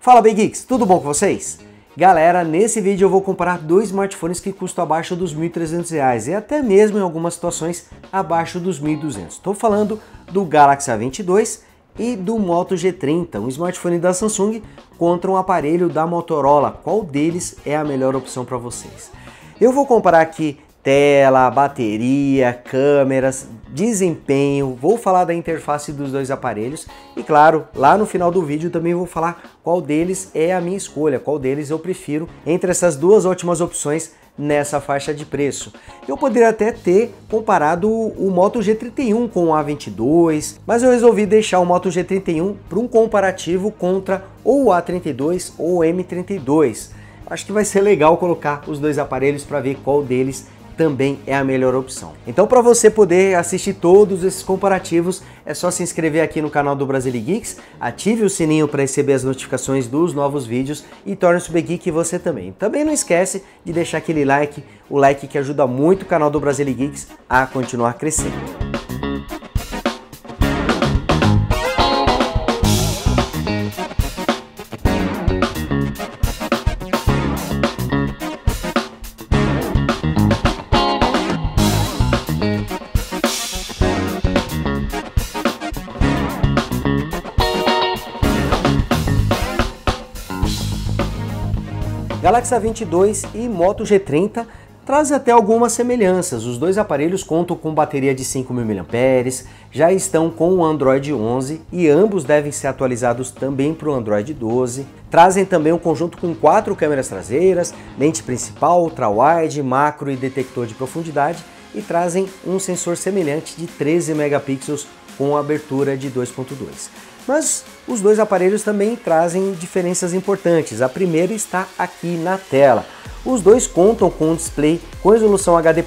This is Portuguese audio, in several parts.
Fala Bem Geeks, tudo bom com vocês? Galera, nesse vídeo eu vou comparar dois smartphones que custam abaixo dos R$ 1.300 e até mesmo em algumas situações abaixo dos R$ 1.200. Estou falando do Galaxy A22 e do Moto G30, um smartphone da Samsung contra um aparelho da Motorola. Qual deles é a melhor opção para vocês? Eu vou comparar aqui tela, bateria, câmeras, desempenho, vou falar da interface dos dois aparelhos e claro, lá no final do vídeo também vou falar qual deles é a minha escolha, qual deles eu prefiro entre essas duas ótimas opções nessa faixa de preço. Eu poderia até ter comparado o Moto G31 com o A22, mas eu resolvi deixar o Moto G31 para um comparativo contra ou o A32 ou o M32. Acho que vai ser legal colocar os dois aparelhos para ver qual deles também é a melhor opção. Então, para você poder assistir todos esses comparativos, é só se inscrever aqui no canal do Brasilegeeks, ative o sininho para receber as notificações dos novos vídeos e torne-se Bem Geek você também. Também não esquece de deixar aquele like, o like que ajuda muito o canal do Brasilegeeks a continuar crescendo. Galaxy A22 e Moto G30 trazem até algumas semelhanças. Os dois aparelhos contam com bateria de 5.000 mAh, já estão com o Android 11 e ambos devem ser atualizados também para o Android 12. Trazem também um conjunto com 4 câmeras traseiras, lente principal, ultra-wide, macro e detector de profundidade e trazem um sensor semelhante de 13 megapixels com abertura de 2.2. Mas os dois aparelhos também trazem diferenças importantes. A primeira está aqui na tela. Os dois contam com um display com resolução HD+,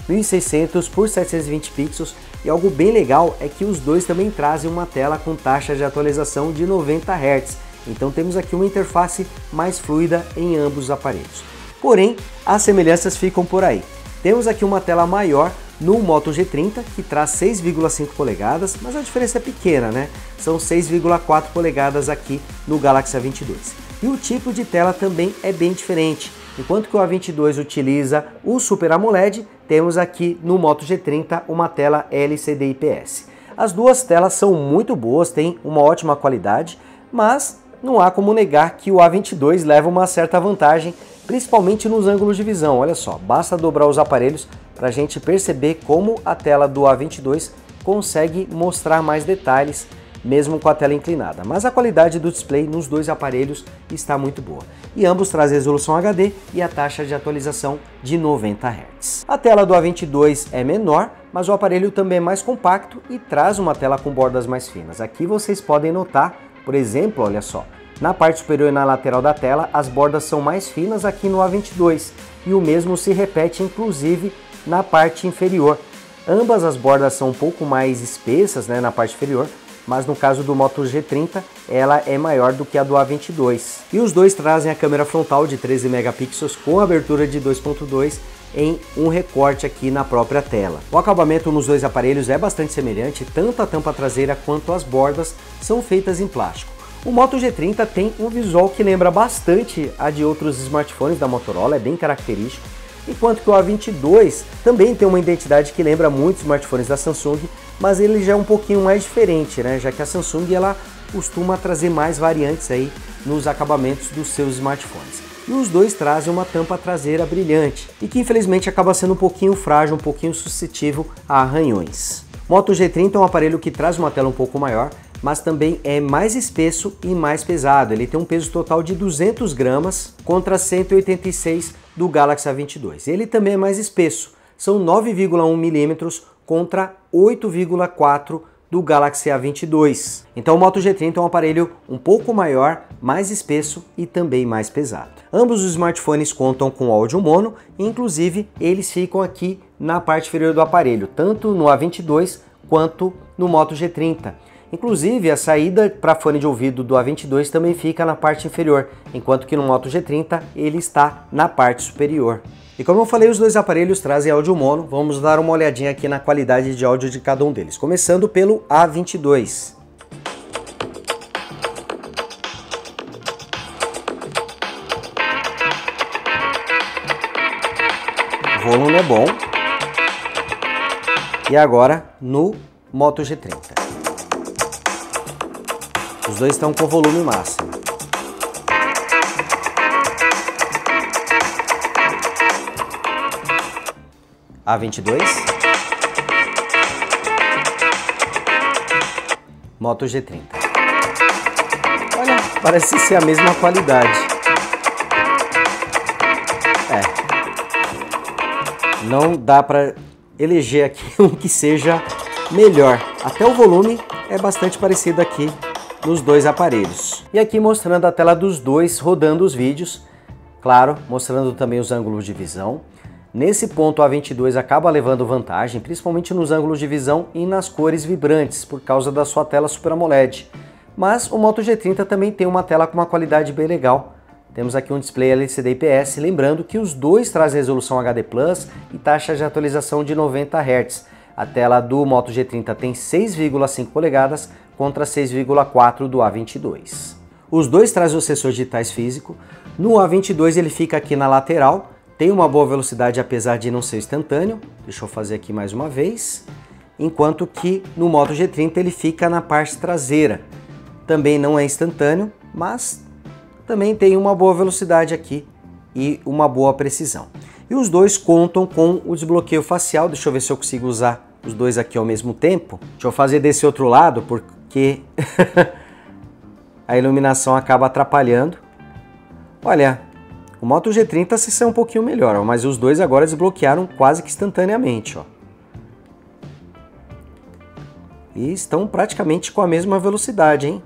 1600 por 720 pixels e algo bem legal é que os dois também trazem uma tela com taxa de atualização de 90 Hz. Então temos aqui uma interface mais fluida em ambos os aparelhos. Porém, as semelhanças ficam por aí. Temos aqui uma tela maior no Moto G30, que traz 6,5 polegadas, mas a diferença é pequena, né? São 6,4 polegadas aqui no Galaxy A22. E o tipo de tela também é bem diferente. Enquanto que o A22 utiliza o Super AMOLED, temos aqui no Moto G30 uma tela LCD IPS. As duas telas são muito boas, têm uma ótima qualidade, mas não há como negar que o A22 leva uma certa vantagem, principalmente nos ângulos de visão. Olha só, basta dobrar os aparelhos para a gente perceber como a tela do A22 consegue mostrar mais detalhes, mesmo com a tela inclinada. Mas a qualidade do display nos dois aparelhos está muito boa. E ambos trazem resolução HD e a taxa de atualização de 90 Hz. A tela do A22 é menor, mas o aparelho também é mais compacto e traz uma tela com bordas mais finas. Aqui vocês podem notar, por exemplo, olha só, na parte superior e na lateral da tela, as bordas são mais finas aqui no A22 e o mesmo se repete inclusive na parte inferior. Ambas as bordas são um pouco mais espessas, né, na parte inferior, mas no caso do Moto G30 ela é maior do que a do A22. E os dois trazem a câmera frontal de 13 megapixels com abertura de 2.2 em um recorte aqui na própria tela. O acabamento nos dois aparelhos é bastante semelhante, tanto a tampa traseira quanto as bordas são feitas em plástico. O Moto G30 tem um visual que lembra bastante a de outros smartphones da Motorola, é bem característico, enquanto que o A22 também tem uma identidade que lembra muito smartphones da Samsung, mas ele já é um pouquinho mais diferente, né? Já que a Samsung ela costuma trazer mais variantes aí nos acabamentos dos seus smartphones. E os dois trazem uma tampa traseira brilhante e que infelizmente acaba sendo um pouquinho frágil, um pouquinho suscetível a arranhões. Moto G30 é um aparelho que traz uma tela um pouco maior, mas também é mais espesso e mais pesado. Ele tem um peso total de 200 gramas contra 186 do Galaxy A22. Ele também é mais espesso, são 9,1 milímetros contra 8,4 do Galaxy A22. Então o Moto G30 é um aparelho um pouco maior, mais espesso e também mais pesado. Ambos os smartphones contam com áudio mono, e inclusive eles ficam aqui na parte inferior do aparelho, tanto no A22 quanto no Moto G30. Inclusive, a saída para fone de ouvido do A22 também fica na parte inferior, enquanto que no Moto G30 ele está na parte superior. E como eu falei, os dois aparelhos trazem áudio mono. Vamos dar uma olhadinha aqui na qualidade de áudio de cada um deles, começando pelo A22. volume é bom. E agora no Moto G30. Os dois estão com volume máximo. A22. Moto G30. Olha, parece ser a mesma qualidade. Não dá para eleger aqui um que seja melhor. Até o volume é bastante parecido aqui nos dois aparelhos. E aqui mostrando a tela dos dois rodando os vídeos, claro, mostrando também os ângulos de visão. Nesse ponto a A22 acaba levando vantagem, principalmente nos ângulos de visão e nas cores vibrantes, por causa da sua tela Super AMOLED. Mas o Moto G30 também tem uma tela com uma qualidade bem legal. Temos aqui um display LCD IPS, lembrando que os dois trazem resolução HD Plus e taxa de atualização de 90 Hz. A tela do Moto G30 tem 6,5 polegadas contra 6,4 do A22. Os dois trazem o sensor digitais físico. No A22 ele fica aqui na lateral, tem uma boa velocidade apesar de não ser instantâneo. Deixa eu fazer aqui mais uma vez. Enquanto que no Moto G30 ele fica na parte traseira. Também não é instantâneo, mas também tem uma boa velocidade aqui e uma boa precisão. E os dois contam com o desbloqueio facial. Deixa eu ver se eu consigo usar os dois aqui ao mesmo tempo. Deixa eu fazer desse outro lado porque a iluminação acaba atrapalhando. Olha, o Moto G30 se saiu um pouquinho melhor, ó, mas os dois agora desbloquearam quase que instantaneamente, ó. E estão praticamente com a mesma velocidade, hein?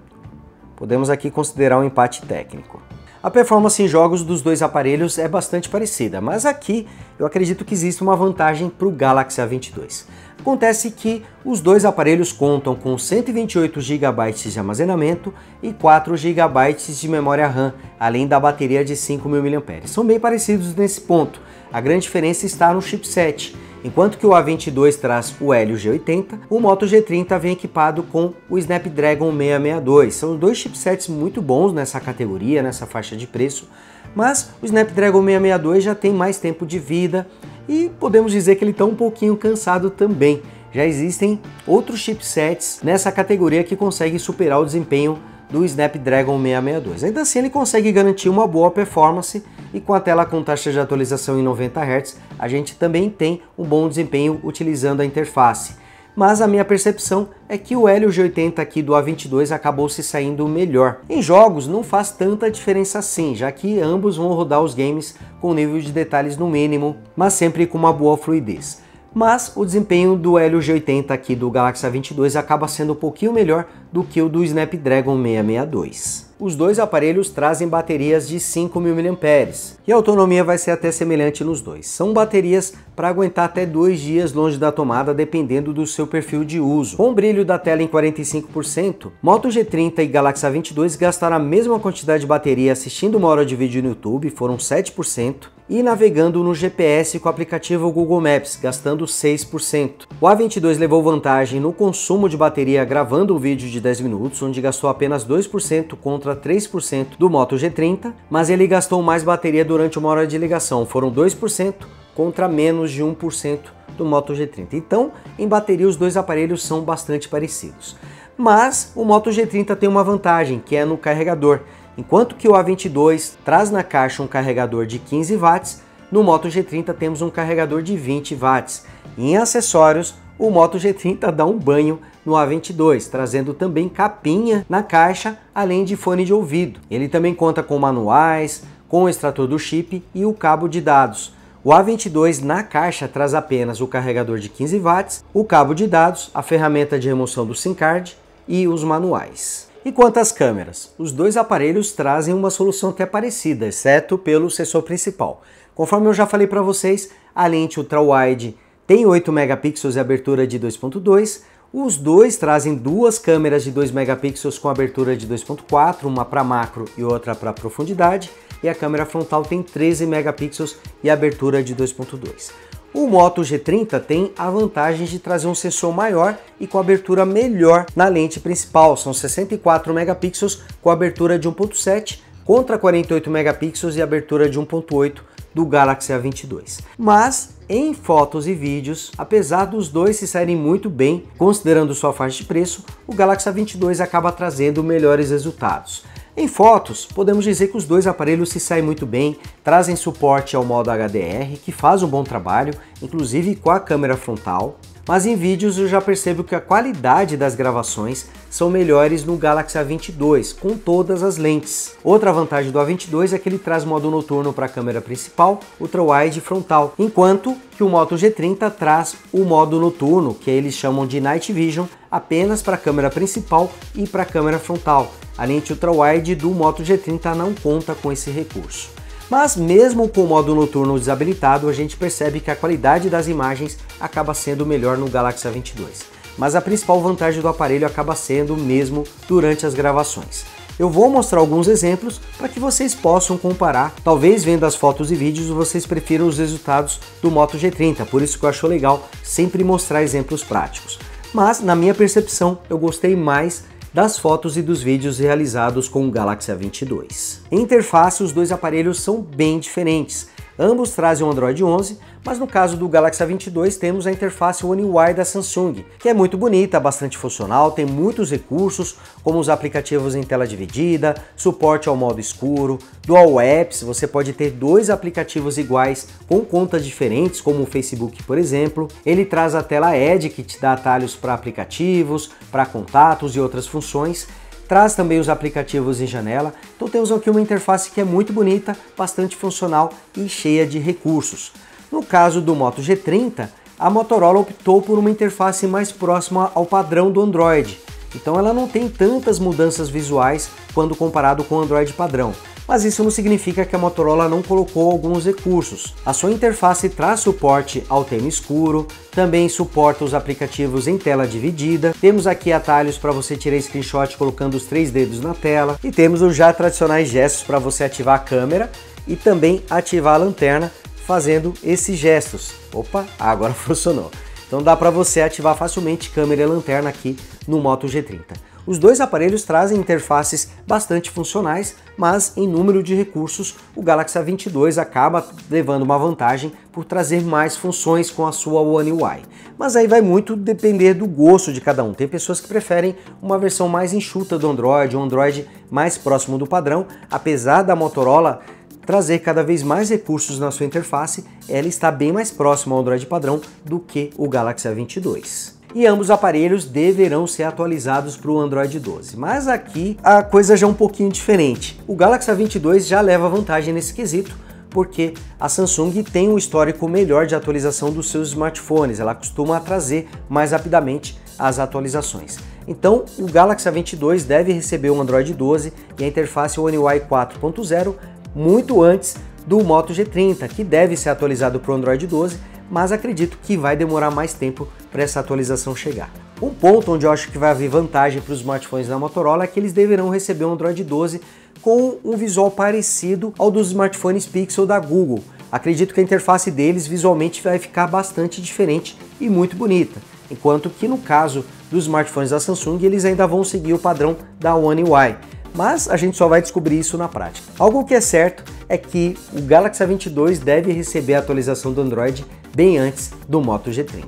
Podemos aqui considerar um empate técnico. A performance em jogos dos dois aparelhos é bastante parecida, mas aqui eu acredito que existe uma vantagem para o Galaxy A22. Acontece que os dois aparelhos contam com 128 GB de armazenamento e 4 GB de memória RAM, além da bateria de 5.000 mAh. São bem parecidos nesse ponto. A grande diferença está no chipset. Enquanto que o A22 traz o Helio G80, o Moto G30 vem equipado com o Snapdragon 662. São dois chipsets muito bons nessa categoria, nessa faixa de preço, mas o Snapdragon 662 já tem mais tempo de vida e podemos dizer que ele está um pouquinho cansado também. Já existem outros chipsets nessa categoria que conseguem superar o desempenho do Snapdragon 662. Ainda assim ele consegue garantir uma boa performance e com a tela com taxa de atualização em 90 Hz, a gente também tem um bom desempenho utilizando a interface. Mas a minha percepção é que o Helio G80 aqui do A22 acabou se saindo melhor. Em jogos não faz tanta diferença assim, já que ambos vão rodar os games com nível de detalhes no mínimo, mas sempre com uma boa fluidez. Mas o desempenho do Helio G80 aqui do Galaxy A22 acaba sendo um pouquinho melhor do que o do Snapdragon 662. Os dois aparelhos trazem baterias de 5.000 mAh e a autonomia vai ser até semelhante nos dois. São baterias para aguentar até 2 dias longe da tomada, dependendo do seu perfil de uso. Com o brilho da tela em 45%, Moto G30 e Galaxy A22 gastaram a mesma quantidade de bateria assistindo uma hora de vídeo no YouTube, foram 7%, e navegando no GPS com o aplicativo Google Maps, gastando 6%. O A22 levou vantagem no consumo de bateria gravando um vídeo de 10 minutos, onde gastou apenas 2% contra 3% do Moto G30, mas ele gastou mais bateria durante uma hora de ligação, foram 2% contra menos de 1% do Moto G30. Então, em bateria os dois aparelhos são bastante parecidos. Mas o Moto G30 tem uma vantagem, que é no carregador. Enquanto que o A22 traz na caixa um carregador de 15 watts, no Moto G30 temos um carregador de 20 watts. E em acessórios, o Moto G30 dá um banho no A22, trazendo também capinha na caixa, além de fone de ouvido. Ele também conta com manuais, com o extrator do chip e o cabo de dados. O A22 na caixa traz apenas o carregador de 15 watts, o cabo de dados, a ferramenta de remoção do SIM card e os manuais. E quanto às câmeras, os dois aparelhos trazem uma solução até parecida, exceto pelo sensor principal. Conforme eu já falei para vocês, a lente ultra-wide tem 8 megapixels e abertura de 2.2. Os dois trazem duas câmeras de 2 megapixels com abertura de 2.4, uma para macro e outra para profundidade, e a câmera frontal tem 13 megapixels e abertura de 2.2. O Moto G30 tem a vantagem de trazer um sensor maior e com abertura melhor na lente principal, são 64 megapixels com abertura de 1.7 contra 48 megapixels e abertura de 1.8 do Galaxy A22. Mas em fotos e vídeos, apesar dos dois se saírem muito bem, considerando sua faixa de preço, o Galaxy A22 acaba trazendo melhores resultados. Em fotos, podemos dizer que os dois aparelhos se saem muito bem, trazem suporte ao modo HDR, que faz um bom trabalho, inclusive com a câmera frontal. Mas em vídeos eu já percebo que a qualidade das gravações são melhores no Galaxy A22, com todas as lentes. Outra vantagem do A22 é que ele traz modo noturno para a câmera principal, ultra-wide e frontal, enquanto que o Moto G30 traz o modo noturno, que eles chamam de Night Vision, apenas para a câmera principal e para a câmera frontal. A lente ultra-wide do Moto G30 não conta com esse recurso. Mas mesmo com o modo noturno desabilitado, a gente percebe que a qualidade das imagens acaba sendo melhor no Galaxy A22. Mas a principal vantagem do aparelho acaba sendo mesmo durante as gravações. Eu vou mostrar alguns exemplos para que vocês possam comparar. Talvez vendo as fotos e vídeos vocês prefiram os resultados do Moto G30, por isso que eu acho legal sempre mostrar exemplos práticos. Mas na minha percepção eu gostei mais das fotos e dos vídeos realizados com o Galaxy A22. Em interface, os dois aparelhos são bem diferentes. Ambos trazem o Android 11, mas no caso do Galaxy A22 temos a interface One UI da Samsung, que é muito bonita, bastante funcional, tem muitos recursos, como os aplicativos em tela dividida, suporte ao modo escuro, Dual Apps, você pode ter dois aplicativos iguais com contas diferentes, como o Facebook, por exemplo. Ele traz a tela Edge, que te dá atalhos para aplicativos, para contatos e outras funções. Traz também os aplicativos em janela, então temos aqui uma interface que é muito bonita, bastante funcional e cheia de recursos. No caso do Moto G30, a Motorola optou por uma interface mais próxima ao padrão do Android, então ela não tem tantas mudanças visuais quando comparado com o Android padrão. Mas isso não significa que a Motorola não colocou alguns recursos. A sua interface traz suporte ao tema escuro, também suporta os aplicativos em tela dividida, temos aqui atalhos para você tirar screenshot colocando os 3 dedos na tela, e temos os já tradicionais gestos para você ativar a câmera e também ativar a lanterna fazendo esses gestos. Opa, agora funcionou. Então dá para você ativar facilmente câmera e lanterna aqui no Moto G30. Os dois aparelhos trazem interfaces bastante funcionais, mas em número de recursos o Galaxy A22 acaba levando uma vantagem por trazer mais funções com a sua One UI. Mas aí vai muito depender do gosto de cada um. Tem pessoas que preferem uma versão mais enxuta do Android, um Android mais próximo do padrão, apesar da Motorola trazer cada vez mais recursos na sua interface, ela está bem mais próxima ao Android padrão do que o Galaxy A22. E ambos os aparelhos deverão ser atualizados para o Android 12. Mas aqui a coisa já é um pouquinho diferente. O Galaxy A22 já leva vantagem nesse quesito, porque a Samsung tem um histórico melhor de atualização dos seus smartphones, ela costuma trazer mais rapidamente as atualizações. Então o Galaxy A22 deve receber o Android 12 e a interface One UI 4.0 muito antes do Moto G30, que deve ser atualizado para o Android 12, mas acredito que vai demorar mais tempo para essa atualização chegar. Um ponto onde eu acho que vai haver vantagem para os smartphones da Motorola é que eles deverão receber um Android 12 com um visual parecido ao dos smartphones Pixel da Google. Acredito que a interface deles visualmente vai ficar bastante diferente e muito bonita, enquanto que no caso dos smartphones da Samsung eles ainda vão seguir o padrão da One UI. Mas a gente só vai descobrir isso na prática. Algo que é certo é que o Galaxy A22 deve receber a atualização do Android bem antes do Moto G30.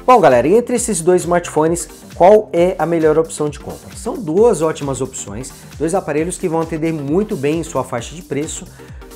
Bom galera, e entre esses dois smartphones, qual é a melhor opção de compra? São duas ótimas opções, dois aparelhos que vão atender muito bem em sua faixa de preço.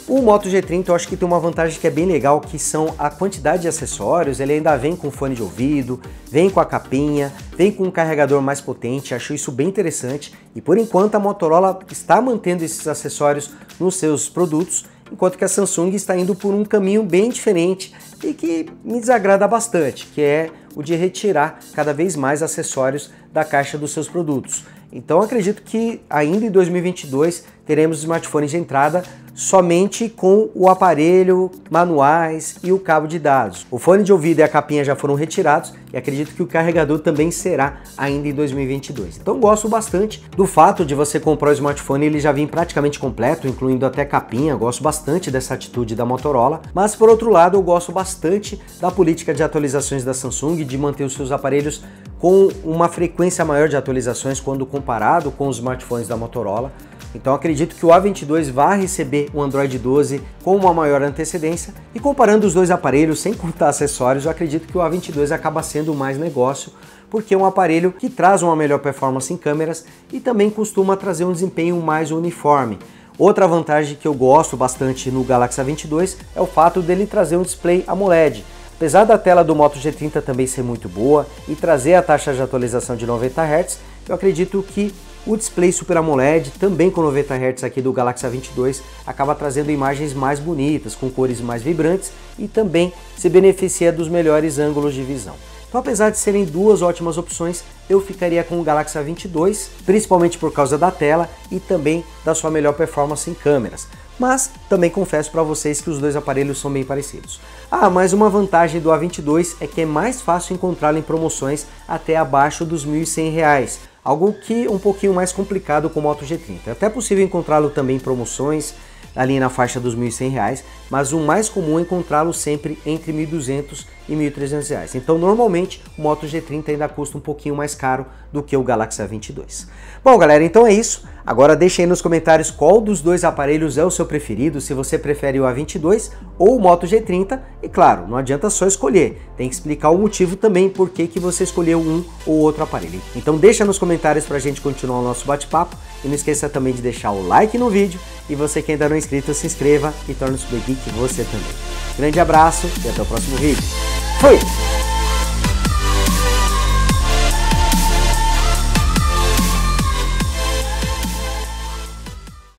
O Moto G30 eu acho que tem uma vantagem que é bem legal, que são a quantidade de acessórios. Ele ainda vem com fone de ouvido, vem com a capinha, vem com um carregador mais potente, acho isso bem interessante. E por enquanto a Motorola está mantendo esses acessórios nos seus produtos, enquanto que a Samsung está indo por um caminho bem diferente e que me desagrada bastante, que é o de retirar cada vez mais acessórios da caixa dos seus produtos. Então acredito que ainda em 2022 teremos smartphones de entrada somente com o aparelho, manuais e o cabo de dados. O fone de ouvido e a capinha já foram retirados e acredito que o carregador também será ainda em 2022. Então gosto bastante do fato de você comprar o smartphone e ele já vir praticamente completo, incluindo até capinha. Gosto bastante dessa atitude da Motorola, mas por outro lado eu gosto bastante da política de atualizações da Samsung, de manter os seus aparelhos com uma frequência maior de atualizações quando comparado com os smartphones da Motorola. Então acredito que o A22 vai receber o Android 12 com uma maior antecedência, e comparando os dois aparelhos, sem contar acessórios, eu acredito que o A22 acaba sendo mais negócio, porque é um aparelho que traz uma melhor performance em câmeras e também costuma trazer um desempenho mais uniforme. Outra vantagem que eu gosto bastante no Galaxy A22 é o fato dele trazer um display AMOLED. Apesar da tela do Moto G30 também ser muito boa e trazer a taxa de atualização de 90 Hz, eu acredito que o display Super AMOLED, também com 90 Hz aqui do Galaxy A22, acaba trazendo imagens mais bonitas, com cores mais vibrantes e também se beneficia dos melhores ângulos de visão. Então, apesar de serem duas ótimas opções, eu ficaria com o Galaxy A22, principalmente por causa da tela e também da sua melhor performance em câmeras. Mas também confesso para vocês que os dois aparelhos são bem parecidos. Mas uma vantagem do A22 é que é mais fácil encontrá-lo em promoções até abaixo dos R$ 1.100, algo que é um pouquinho mais complicado com o Moto G30. É até possível encontrá-lo também em promoções, ali na faixa dos R$ 1.100, mas o mais comum é encontrá-lo sempre entre R$ 1.200 e R$ 1.300. Então, normalmente, o Moto G30 ainda custa um pouquinho mais caro do que o Galaxy A22. Bom, galera, então é isso. Agora deixe aí nos comentários qual dos dois aparelhos é o seu preferido, se você prefere o A22 ou o Moto G30. E claro, não adianta só escolher, tem que explicar o motivo também por que você escolheu um ou outro aparelho. Então deixa nos comentários pra gente continuar o nosso bate-papo e não esqueça também de deixar o like no vídeo, e você que ainda não é inscrito, se inscreva e torne-se Super Geek você também. Grande abraço e até o próximo vídeo. Fui!